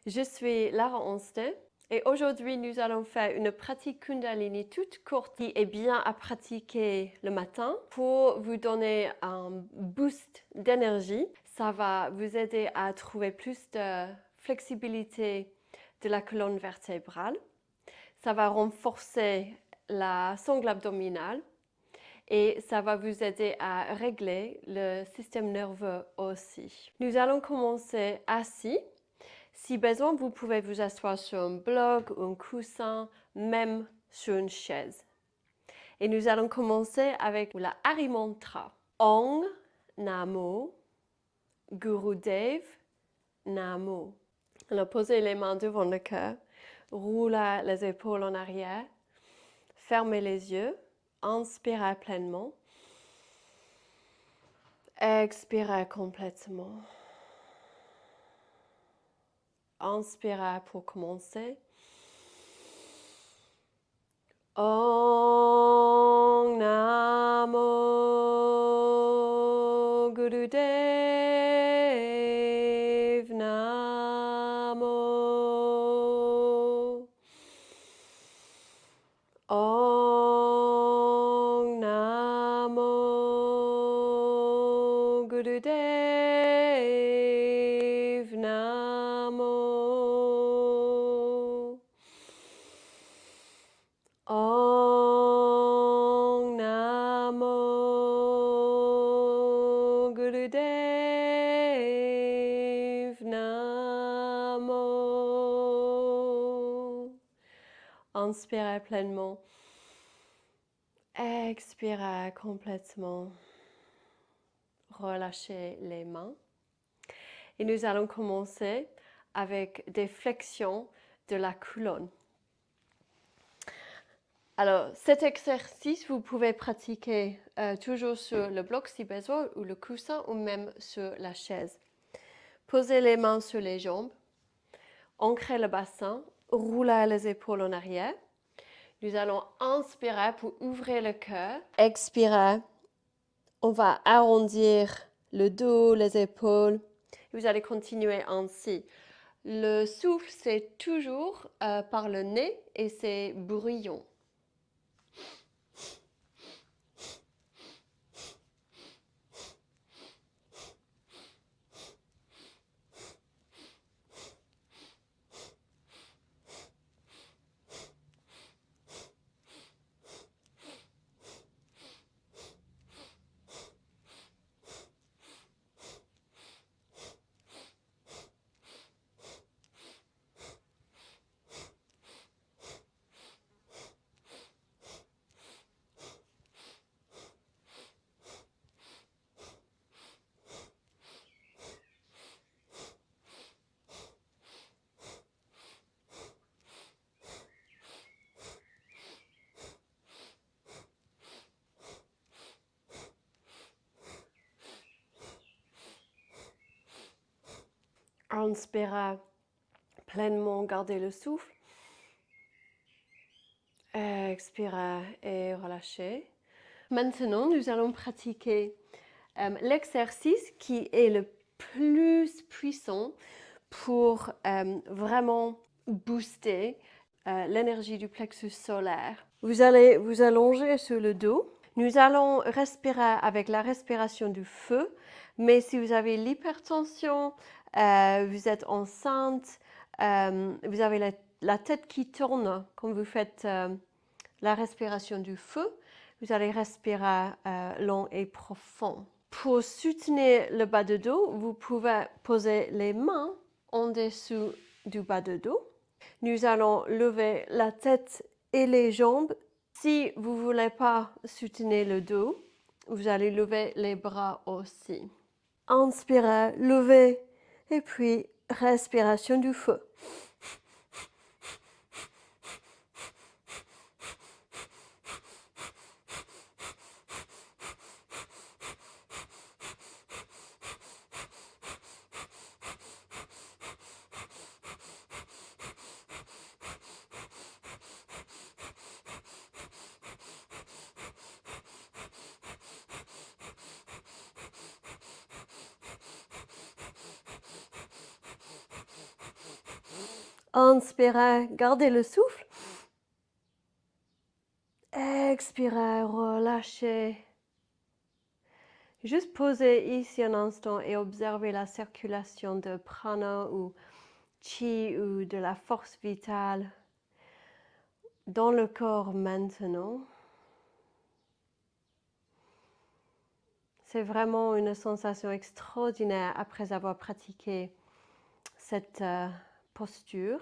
Je suis Lara Onsten et aujourd'hui nous allons faire une pratique Kundalini toute courte qui est bien à pratiquer le matin pour vous donner un boost d'énergie. Ça va vous aider à trouver plus de flexibilité de la colonne vertébrale. Ça va renforcer la sangle abdominale et ça va vous aider à régler le système nerveux aussi. Nous allons commencer assis. Si besoin, vous pouvez vous asseoir sur un bloc ou un coussin, même sur une chaise. Et nous allons commencer avec la Hari Mantra. Ong Namo Gurudev Namo. Alors posez les mains devant le cœur, roulez les épaules en arrière, fermez les yeux, inspirez pleinement, expirez complètement. Inspirez pour commencer. Ong Namo Gurudev Namo. Ong Namo Gurudev Namo. Ong Namo Gurudev Namo. Inspirez pleinement. Expirez complètement. Relâchez les mains. Et nous allons commencer avec des flexions de la colonne. Alors, cet exercice, vous pouvez pratiquer toujours sur le bloc si besoin, ou le coussin, ou même sur la chaise. Posez les mains sur les jambes, ancrez le bassin, roulez les épaules en arrière. Nous allons inspirer pour ouvrir le cœur. Expirez, on va arrondir le dos, les épaules. Vous allez continuer ainsi. Le souffle, c'est toujours par le nez et c'est bruyant. Inspirez pleinement, gardez le souffle. Expirez et relâchez. Maintenant, nous allons pratiquer l'exercice qui est le plus puissant pour vraiment booster l'énergie du plexus solaire. Vous allez vous allonger sur le dos. Nous allons respirer avec la respiration du feu, mais si vous avez l'hypertension, vous êtes enceinte, vous avez la tête qui tourne quand vous faites la respiration du feu, vous allez respirer long et profond. Pour soutenir le bas de dos, vous pouvez poser les mains en dessous du bas de dos. Nous allons lever la tête et les jambes. Si vous ne voulez pas soutenir le dos, vous allez lever les bras aussi. Inspirez, levez et puis respiration du feu. Inspirez, gardez le souffle. Expirez, relâchez. Juste posez ici un instant et observez la circulation de prana ou chi ou de la force vitale dans le corps maintenant. C'est vraiment une sensation extraordinaire après avoir pratiqué cette posture.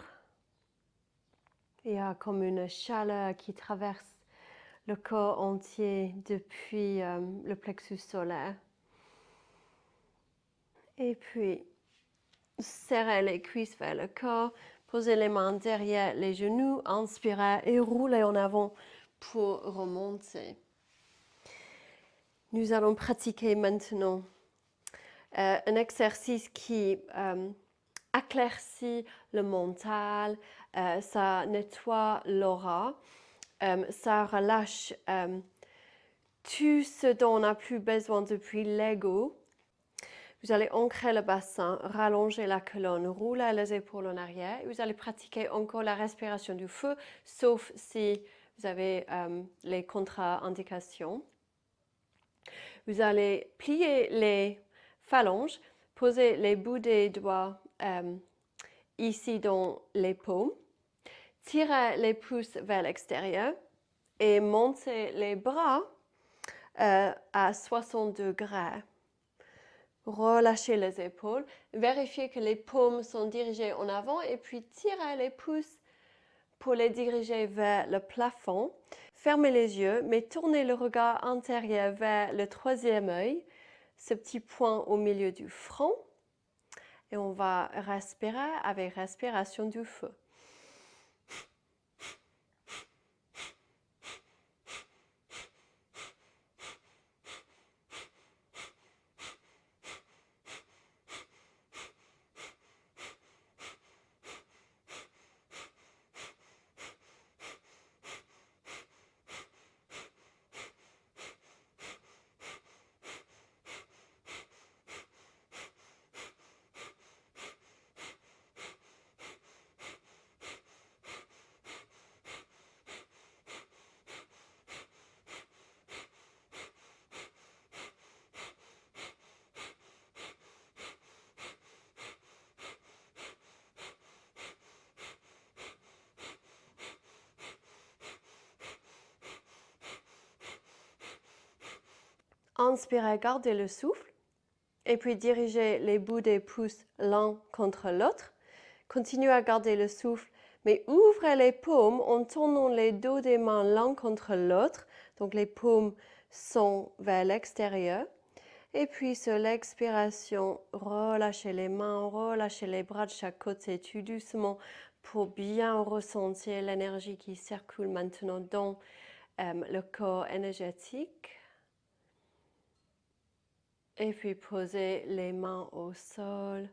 Il y a comme une chaleur qui traverse le corps entier depuis le plexus solaire. Et puis, serrez les cuisses vers le corps, posez les mains derrière les genoux, inspirez et roulez en avant pour remonter. Nous allons pratiquer maintenant un exercice qui éclaircit le mental, ça nettoie l'aura, ça relâche tout ce dont on n'a plus besoin depuis l'ego. Vous allez ancrer le bassin, rallonger la colonne, rouler les épaules en arrière. Vous allez pratiquer encore la respiration du feu, sauf si vous avez les contre-indications. Vous allez plier les phalanges, poser les bouts des doigts ici dans les paumes, tirez les pouces vers l'extérieur et montez les bras à 60 degrés. Relâchez les épaules, vérifiez que les paumes sont dirigées en avant et puis tirez les pouces pour les diriger vers le plafond. Fermez les yeux, mais tournez le regard intérieur vers le troisième œil, ce petit point au milieu du front. Et on va respirer avec respiration du feu. Inspirez, gardez le souffle et puis dirigez les bouts des pouces l'un contre l'autre. Continuez à garder le souffle, mais ouvrez les paumes en tournant les dos des mains l'un contre l'autre. Donc les paumes sont vers l'extérieur. Et puis sur l'expiration, relâchez les mains, relâchez les bras de chaque côté tout doucement pour bien ressentir l'énergie qui circule maintenant dans le corps énergétique. Et puis posez les mains au sol.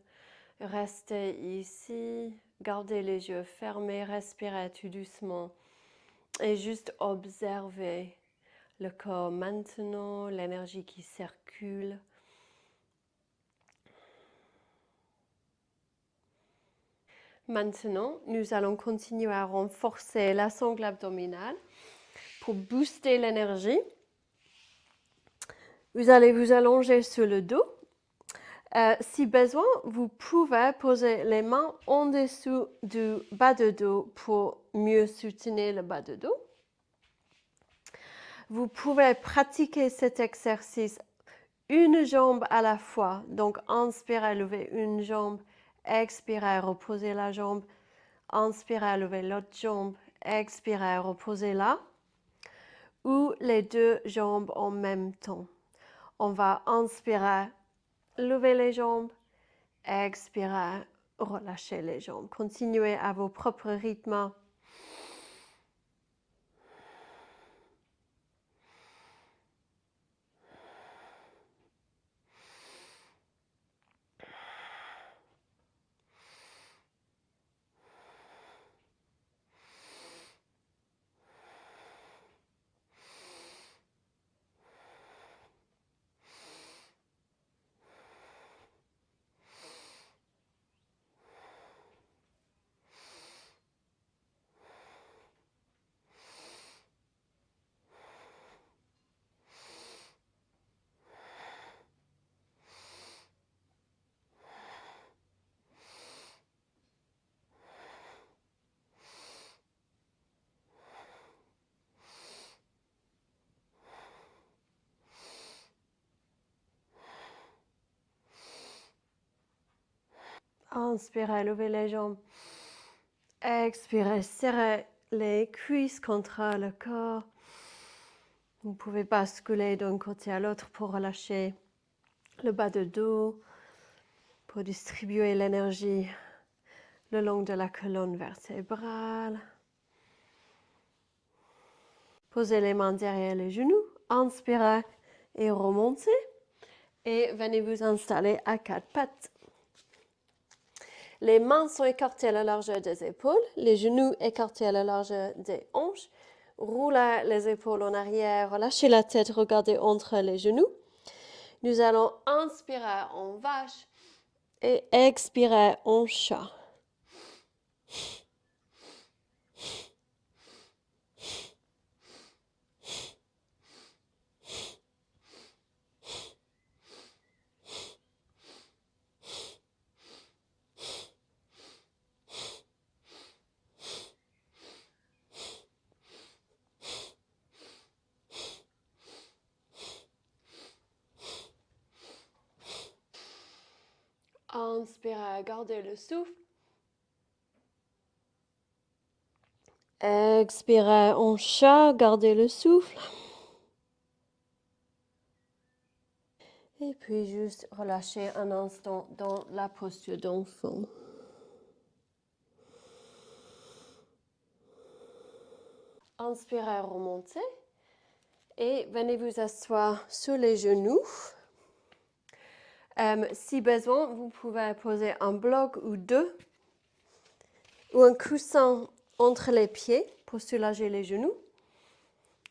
Restez ici. Gardez les yeux fermés. Respirez tout doucement. Et juste observez le corps maintenant, l'énergie qui circule. Maintenant, nous allons continuer à renforcer la sangle abdominale pour booster l'énergie. Vous allez vous allonger sur le dos. Si besoin, vous pouvez poser les mains en dessous du bas de dos pour mieux soutenir le bas de dos. Vous pouvez pratiquer cet exercice une jambe à la fois. Donc, inspirez, levez une jambe. Expirez, reposez la jambe. Inspirez, levez l'autre jambe. Expirez, reposez-la. Ou les deux jambes en même temps. On va inspirer, lever les jambes. Expirez, relâchez les jambes. Continuez à vos propres rythmes. Inspirez, levez les jambes. Expirez, serrez les cuisses contre le corps. Vous pouvez basculer d'un côté à l'autre pour relâcher le bas de dos, pour distribuer l'énergie le long de la colonne vertébrale. Posez les mains derrière les genoux, inspirez et remontez. Et venez vous installer à quatre pattes. Les mains sont écartées à la largeur des épaules, les genoux écartés à la largeur des hanches. Roulez les épaules en arrière, relâchez la tête, regardez entre les genoux. Nous allons inspirer en vache et expirer en chat. Inspirez, gardez le souffle. Expirez en chat, gardez le souffle. Et puis juste relâchez un instant dans la posture d'enfant. Inspirez, remontez. Et venez vous asseoir sur les genoux. Si besoin, vous pouvez poser un bloc ou deux ou un coussin entre les pieds pour soulager les genoux.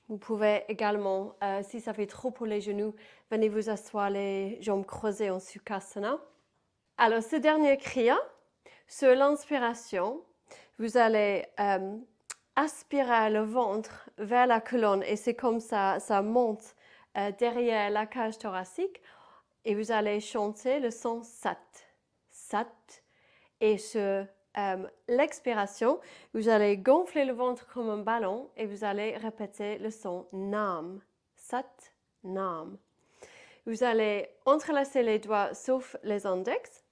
Vous pouvez également, si ça fait trop pour les genoux, venez vous asseoir les jambes croisées en Sukhasana. Alors, ce dernier kriya, sur l'inspiration, vous allez aspirer le ventre vers la colonne et c'est comme ça monte derrière la cage thoracique. Et vous allez chanter le son Sat, Sat. Et sur l'expiration, vous allez gonfler le ventre comme un ballon et vous allez répéter le son Nam, Sat, Nam. Vous allez entrelacer les doigts sauf les index,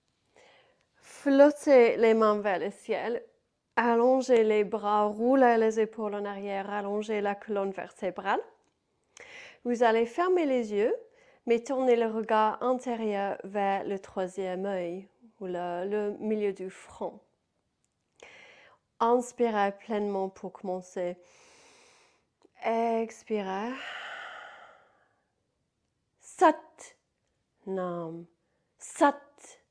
flotter les mains vers le ciel, allonger les bras, rouler les épaules en arrière, allonger la colonne vertébrale. Vous allez fermer les yeux, mais tournez le regard intérieur vers le troisième œil ou le milieu du front. Inspirez pleinement pour commencer. Expirez. Sat, Nam, Sat,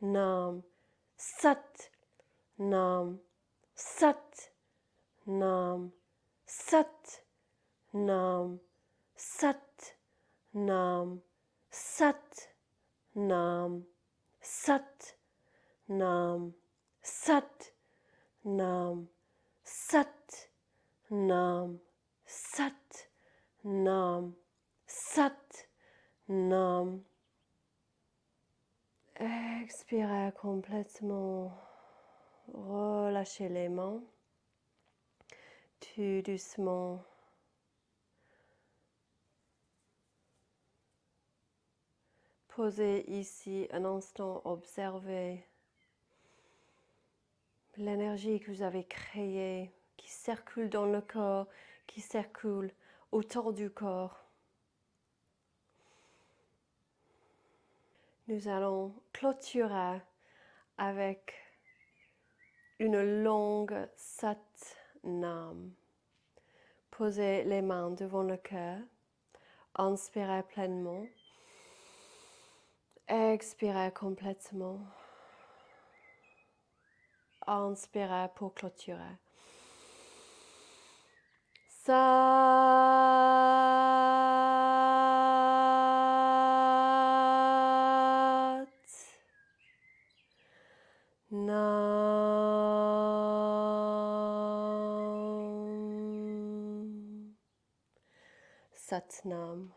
Nam, Sat, Nam, Sat, Nam, Sat, Nam, Sat, Nam, Sat, Nam, Sat, Nam, Sat, Nam, Sat, Nam, Sat, Nam, Sat, Nam. Expirez complètement. Relâchez les mains. Tout doucement. Posez ici un instant, observez l'énergie que vous avez créée, qui circule dans le corps, qui circule autour du corps. Nous allons clôturer avec une longue Sat Nam. Posez les mains devant le cœur. Inspirez pleinement. Expirez complètement. Inspirez pour clôturer. Sat Nam. Sat Nam.